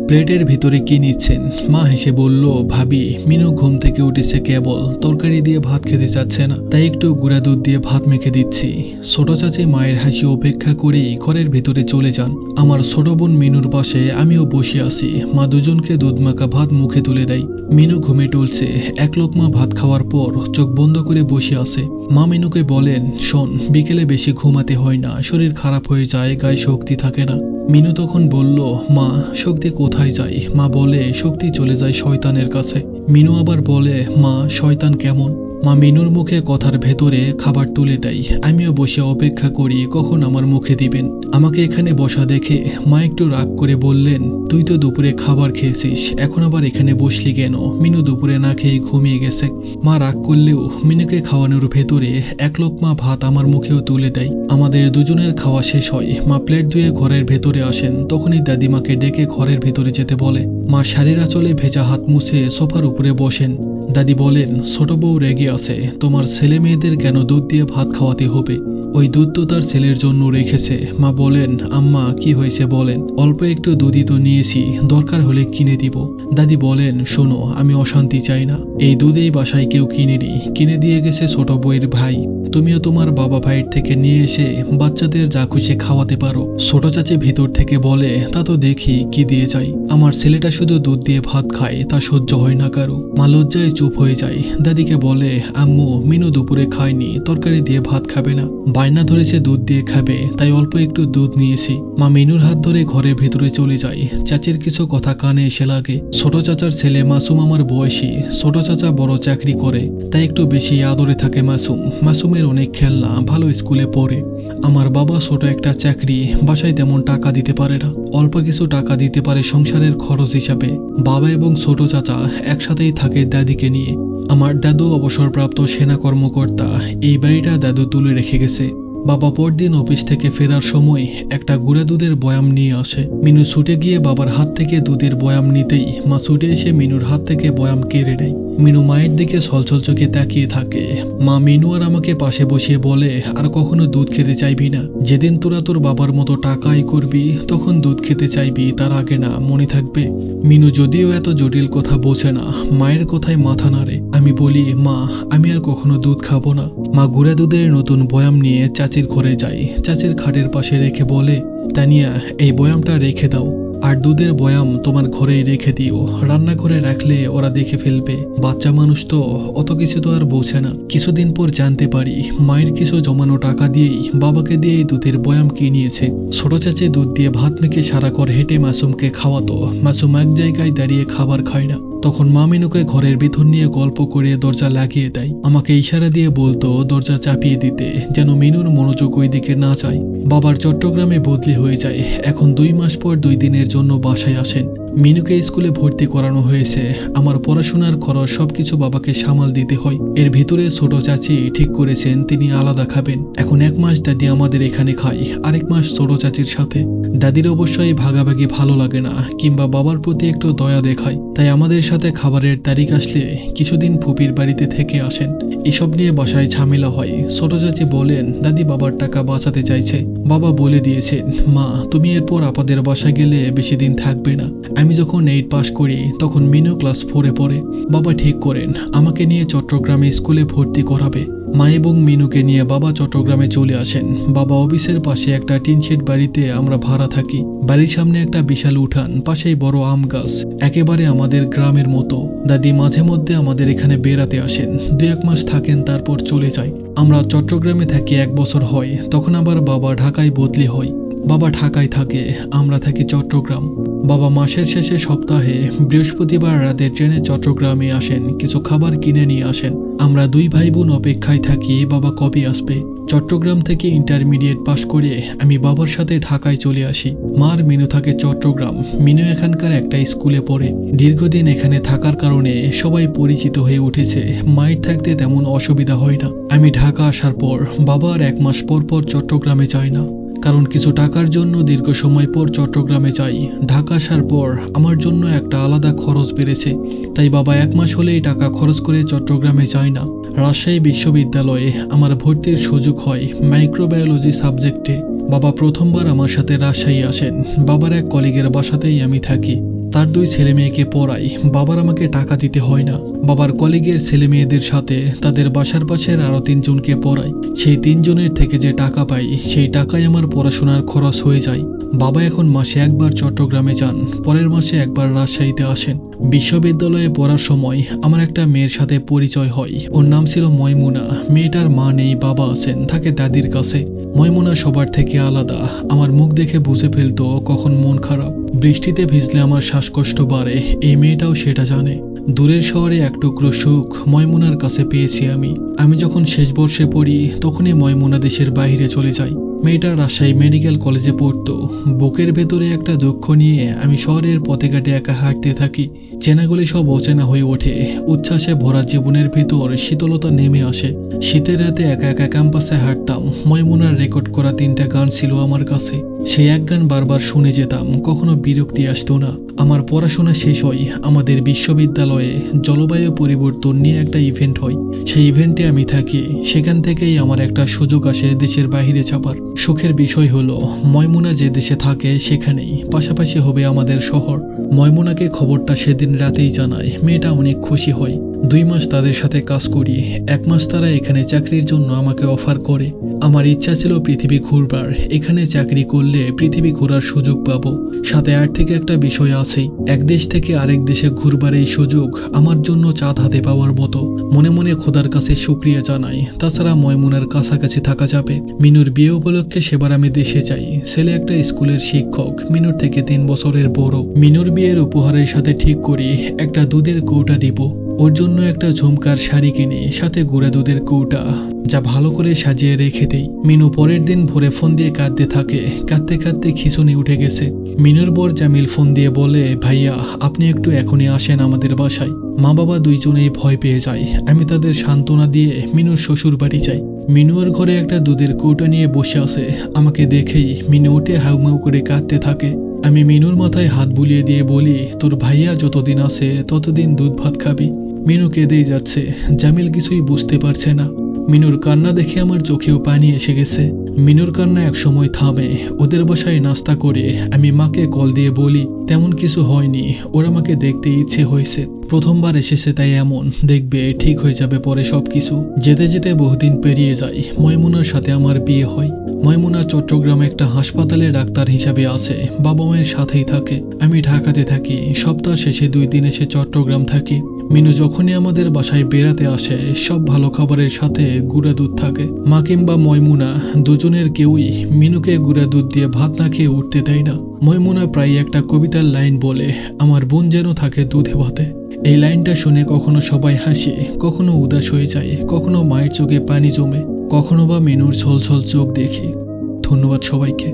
প্লেটের ভিতরে কি নিচ্ছেন? মা হেসে বলল, ভাবি মিনু ঘুম থেকে উঠেছে, কেবল তরকারি দিয়ে ভাত খেতে চাচ্ছে না, তাই একটু গুঁড়া দুধ দিয়ে ভাত মেখে দিচ্ছি। ছোট চাচি মায়ের হাসি উপেক্ষা করেই ঘরের ভিতরে চলে যান। আমার ছোট বোন মিনুর পাশে আমিও বসে আছি। মা দুজনকে দুধ মাখা ভাত মুখে তুলে দেয়। মিনু ঘুমে টলছে। এক লোকমা ভাত খাওয়ার পর চোখ বন্ধ করে বসে আছে। মা মিনুকে বলেন, শোন, বিকেলে বেশি ঘুমাতে হয় না, শরীর খারাপ হয়ে যায়, গায়ে শক্তি থাকে না। মিনু তখন বলল, মা শক্তি কোথায় যায়? মা বলে, শক্তি চলে যায় শয়তানের কাছে। মিনু আবার বলে, মা শয়তান কেমন? মা মিনুর মুখে কথার ভেতরে খাবার তুলে দেয়। আমিও বসে অপেক্ষা করি কখন আমার মুখে দিবেন। আমাকে এখানে বসা দেখে মা একটু রাগ করে বললেন, তুই তো দুপুরে খাবার খেয়েছিস, এখন আবার এখানে বসলি কেন? মিনু দুপুরে না খেয়ে ঘুমিয়ে গেছে। মা রাগ করলেও মিনুকে খাওয়ানোর ভেতরে এক লোকমা ভাত আমার মুখেও তুলে দেয়। আমাদের দুজনের খাওয়া শেষ হয়। মা প্লেট ধুয়ে ঘরের ভেতরে আসেন। তখনই দাদিমাকে ডেকে ঘরের ভেতরে যেতে বলে। মা শাড়ির আঁচলে ভেজা হাত মুছে সোফার উপরে বসেন। দাদি বলেন, ছোট বউ রেগে আছে, তোমার ছেলে মেয়েদের কেন দুধ দিয়ে ভাত খাওয়াতে হবে? ওই দুধ তো তার ছেলের জন্য রেখেছে। মা বলেন, আম্মা কি হয়েছে বলেন, অল্প একটু দুধই তো নিয়েছি, দরকার হলে কিনে দিব। দাদি বলেন, শোনো, আমি অশান্তি চাই না। এই দুধ এই বাসায় কেউ কিনেনি, কিনে দিয়ে গেছে ছোট বউয়ের ভাই। তুমিও তোমার বাবা ভাইয়ের থেকে নিয়ে এসে বাচ্চাদের যা খুশি খাওয়াতে পারো। ছোট চাচি ভিতর থেকে বলে, তা তো দেখি কি দিয়ে যায়। আমার ছেলেটা শুধু দুধ দিয়ে ভাত খায়, তা সহ্য হয় না কারো। মা লজ্জায় চুপ হয়ে যায়। দাদিকে বলে, আম্মু মিনু দুপুরে খায়নি, তরকারি দিয়ে ভাত খাবে না, বায়না ধরেছে দুধ দিয়ে খাবে, তাই অল্প একটু দুধ নিয়েছি। মা মিনুর হাত ধরে ঘরের ভেতরে চলে যায়। চাচির কিছু কথা কানে এসে লাগে। ছোট চাচার ছেলে মাসুম আমার বয়সী। ছোট চাচা বড় চাকরি করে, তাই একটু বেশি আদরে থাকে মাসুম। মাসুমের অনেক খেলনা, ভালো স্কুলে পড়ে। আমার বাবা ছোট একটা চাকরি, বাসায় তেমন টাকা দিতে পারে না, অল্প কিছু টাকা দিতে পারে সংসারের খরচ হিসাবে। বাবা এবং ছোট চাচা একসাথেই থাকে দাদিকে নিয়ে। আমার দাদু অবসরপ্রাপ্ত সেনা কর্মকর্তা। এই বাড়িটা দাদু তুলে রেখে গেছে। বাবা পরদিন অফিস থেকে ফেরার সময় একটা গুঁড়া দুধের বয়াম নিয়ে আসে। মিনু ছুটে গিয়ে বাবার হাত থেকে দুধের বয়াম নিতেই মা ছুটে এসে মিনুর হাত থেকে বয়াম কেড়ে নেয়। মিনু মায়ের দিকে ছলছল চোখে তাকিয়ে থাকে। মা মিনু আর আমাকে পাশে বসিয়ে বলে, আর কখনো দুধ খেতে চাইবি না। যেদিন তোরা তোর বাবার মতো টাকা আয় করবি তখন দুধ খেতে চাইবি, তার আগে না, মনে থাকবে। মিনু যদিও এত জটিল কথা বোঝে না, মায়ের কথায় মাথা নাড়ে। আমি বলি, মা আমি আর কখনো দুধ খাবো না। মা গুঁড়া দুধের নতুন বয়াম নিয়ে চাচির ঘরে যায়। চাচির খাটের পাশে রেখে বলে, তানিয়া এই বয়ামটা রেখে দাও, আর দুধের বয়াম তোমার ঘরেই রেখে দিও, রান্নাঘরে রাখলে ওরা দেখে ফেলবে। বাচ্চা মানুষ তো অত কিছু তো আর বোঝে না। কিছুদিন পর জানতে পারি মায়ের কিছু জমানো টাকা দিয়েই বাবাকে দিয়ে এই দুধের বয়াম কিনিয়েছে। ছোট চাচি দুধ দিয়ে ভাত মেখে সারা ঘর হেঁটে মাসুমকে খাওয়াতো। মাসুম এক জায়গায় দাঁড়িয়ে খাবার খায় না। তখন মা মিনুকে ঘরের ভিতর নিয়ে গল্প করে দরজা লাগিয়ে দেয়। আমাকে ইশারা দিয়ে বলতো দরজা চাপিয়ে দিতে, যেন মিনুর মনোযোগ ওই দিকে না যায়। বাবার চট্টগ্রামে বদলি হয়ে যায়। এখন 2 মাস পর 2 দিনের জন্য বাসায় আসেন। মিনুকে স্কুলে ভর্তি করানো হয়েছে। আমার পড়াশোনার খরচ সবকিছু বাবাকে সামাল দিতে হয়। এর ভিতরে ছোট চাচি ঠিক করেছেন তিনি আলাদা খাবেন। এখন 1 মাস দাদি আমাদের এখানে খায়, আরেক মাস ছোট চাচির সাথে। দাদির অবশ্যই ভাগাভাগি ভালো লাগে না, কিংবা বাবার প্রতি একটু দয়া দেখায়, তাই আমাদের সাথে খাবারের তারিখ আসলে কিছুদিন ফুপির বাড়িতে থেকে আসেন। এসব নিয়ে বাসায় ঝামেলা হয়। ছোট চাচি বলেন, দাদি বাবার টাকা বাঁচাতে চাইছে। বাবা বলে দিয়েছেন, মা তুমি এরপর আপাদের বাসায় গেলে বেশি দিন থাকবে না। আমি যখন 8 পাস করি তখন মিনু ক্লাস 4-এ পড়ে। বাবা ঠিক করেন আমাকে নিয়ে চট্টগ্রামে স্কুলে ভর্তি করাবে। মা এবং মিনুকে নিয়ে বাবা চট্টগ্রামে চলে আসেন। বাবা অফিসের পাশে একটা টিনশেড বাড়িতে আমরা ভাড়া থাকি। বাড়ির সামনে একটা বিশাল উঠান, পাশেই বড় আম গাছ, একেবারে আমাদের গ্রামের মতো। দাদি মাঝে মধ্যে আমাদের এখানে বেড়াতে আসেন, 2-1 মাস থাকেন, তারপর চলে যায়। আমরা চট্টগ্রামে থাকি 1 বছর হয়। তখন আবার বাবা ঢাকায় বদলি হয়। বাবা ঢাকায় থাকে, আমরা থাকি চট্টগ্রাম। বাবা মাসের শেষে সপ্তাহে বৃহস্পতিবার রাতে ট্রেনে চট্টগ্রামে আসেন, কিছু খাবার কিনে নিয়ে আসেন। আমরা 2 ভাই বোন অপেক্ষায় থাকি বাবা কবে আসবে। চট্টগ্রাম থেকে ইন্টারমিডিয়েট পাশ করে আমি বাবার সাথে ঢাকায় চলে আসি। মার মিনু থাকে চট্টগ্রাম। মিনু এখানকার একটা স্কুলে পড়ে। দীর্ঘদিন এখানে থাকার কারণে সবাই পরিচিত হয়ে উঠেছে। মায়ের থাকতে তেমন অসুবিধা হয় না। আমি ঢাকা আসার পর বাবা আর 1 মাস পর পর চট্টগ্রামে যায় না, কারণ কিছু টাকার জন্য দীর্ঘ সময় পর চট্টগ্রামে যাই। ঢাকা আসার পর আমার জন্য একটা আলাদা খরচ বেড়েছে, তাই বাবা 1 মাস হলেই টাকা খরচ করে চট্টগ্রামে যায় না। রাজশাহী বিশ্ববিদ্যালয়ে আমার ভর্তির সুযোগ হয় মাইক্রোবায়োলজি সাবজেক্টে। বাবা প্রথমবার আমার সাথে রাজশাহী আসেন। বাবার এক কলিগের বাসাতেই আমি থাকি। তার 2 ছেলে মেয়েকে পড়াই, বাবার আমাকে টাকা দিতে হয় না। বাবার কলিগের ছেলে মেয়েদের সাথে তাদের বাসার পাশের আরো 3 জনকে পড়াই। সেই 3 জনের থেকে যে টাকা পাই সেই টাকায় আমার পড়াশোনার খরচ হয়ে যায়। বাবা এখন মাসে একবার চট্টগ্রামে যান, পরের মাসে একবার রাজশাহীতে আসেন। বিশ্ববিদ্যালয়ে পড়ার সময় আমার একটা মেয়ের সাথে পরিচয় হয়। ওর নাম ছিল ময়মুনা। মেয়েটার মা নেই, বাবা আছেন, থাকে দাদির কাছে। ময়মুনা সবার থেকে আলাদা। আমার মুখ দেখে বুঝে ফেলতো কখন মন খারাপ। বৃষ্টিতে ভিজলে আমার শ্বাসকষ্ট বাড়ে, এই মেয়েটাও সেটা জানে। দূরের শহরে এক টুকরো সুখ ময়মুনার কাছে পেয়েছি আমি যখন শেষ বর্ষে পড়ি তখনই ময়মুনা দেশের বাইরে চলে যায়। মেয়েটা রাজশাহী মেডিকেল কলেজে পড়তো। বুকের ভেতরে একটা দুঃখ নিয়ে আমি শহরের পথে ঘাটে একা হাঁটতে থাকি। চেনাগুলি সব অচেনা হয়ে ওঠে। উচ্ছ্বাসে ভরা জীবনের ভিতর শীতলতা নেমে আসে। শীতের রাতে একা একা ক্যাম্পাসে হাঁটতাম। ময়মুনার রেকর্ড করা 3টা গান ছিল আমার কাছে। সেই এক গান বারবার শুনে যেতাম, কখনো বিরক্তি আসতো না। আমার পড়াশোনা শেষ হয়। আমাদের বিশ্ববিদ্যালয়ে জলবায়ু পরিবর্তন নিয়ে একটা ইভেন্ট হয়। সেই ইভেন্টে আমি থাকি। সেখান থেকেই আমার একটা সুযোগ আসে দেশের বাইরে যাবার। সুখের বিষয় হলো ময়মুনা যে দেশে থাকে সেখানেই পাশাপাশি হবে আমাদের শহর। ময়মুনাকে খবরটা সেদিন রাতেই জানায়। মেয়েটা অনেক খুশি হয়। 2 মাস তাদের সাথে কাজ করি। 1 মাস তারা এখানে চাকরির জন্য আমাকে অফার করে। আমার ইচ্ছা ছিল পৃথিবী ঘুরবার। এখানে চাকরি করলে পৃথিবী ঘোরার সুযোগ পাবো। সাথে আর্থিক একটা বিষয় আছেই। এক দেশ থেকে আরেক দেশে ঘুরবার এই সুযোগ আমার জন্য চাঁদ হাতে পাওয়ার মতো। মনে মনে খোদার কাছে শুকরিয়া জানাই। তাছাড়া ময়মুনার কাছাকাছি থাকা যাবে। মিনুর বিয়ে উপলক্ষে সেবার আমি দেশে যাই। ছেলে একটা স্কুলের শিক্ষক, মিনুর থেকে 3 বছরের বড়। মিনুর বিয়ের উপহারের সাথে ঠিক করি একটা দুধের কৌটা দিব। ওর জন্য একটা ঝুমকার শাড়ি কিনি, সাথে গুঁড়া দুধের কৌটা, যা ভালো করে সাজিয়ে রেখে দেই। মিনু পরের দিন ভোরে ফোন দিয়ে কাঁদতে থাকে। কাঁদতে কাঁদতে খিঁচুনি উঠে গেছে। মিনুর বর জামিল ফোন দিয়ে বলে, ভাইয়া আপনি একটু এখনই আসেন আমাদের বাসায়। মা বাবা 2 জনেই ভয় পেয়ে যায়। আমি তাদের সান্ত্বনা দিয়ে মিনুর শ্বশুর বাড়ি যাই। মিনুর ঘরে একটা দুধের কৌটা নিয়ে বসে আছে। আমাকে দেখেই মিনু উঠে হাউমাউ করে কাঁদতে থাকে। আমি মিনুর মাথায় হাত বুলিয়ে দিয়ে বলি, তোর ভাইয়া যতদিন আছে ততদিন দুধ ভাত খাবি। মিনু কেঁদেই যাচ্ছে। জামিল কিছুই বুঝতে পারছে না। মিনুর কান্না দেখে আমার চোখেও পানি এসে গেছে। মিনুর কান্না এক সময় থামে। ওদের বাসায় নাস্তা করে আমি মাকে কল দিয়ে বলি, তেমন কিছু হয়নি, ওর আমাকে দেখতে ইচ্ছে হয়েছে। প্রথমবার এসেছে তাই এমন, দেখবে ঠিক হয়ে যাবে পরে সবকিছু। যেতে যেতে বহুদিন পেরিয়ে যায়। ময়মুনার সাথে আমার বিয়ে হয়। ময়মুনা চট্টগ্রামে একটা হাসপাতালে ডাক্তার হিসাবে আছে। বাবা মায়ের সাথেই থাকে। আমি ঢাকাতে থাকি। সপ্তাহ শেষে 2 দিন এসে চট্টগ্রাম থাকি। মিনু যখনই আমাদের বাসায় বেড়াতে আসে সব ভালো খাবারের সাথে গুঁড়া দুধ থাকে। মা কিংবা ময়মুনা দুজনের কেউই মিনুকে গুঁড়া দুধ দিয়ে ভাত না খেয়ে উঠতে দেয় না। ময়মুনা প্রায় একটা কবিতার লাইন বলে, আমার বোন যেন থাকে দুধে ভাতে। এই লাইনটা শুনে কখনো সবাই হাসে, কখনো উদাস হয়ে যায়, কখনো মায়ের চোখে পানি জমে, কখনো বা মিনুর ছলছল চোখ দেখি। ধন্যবাদ সবাইকে।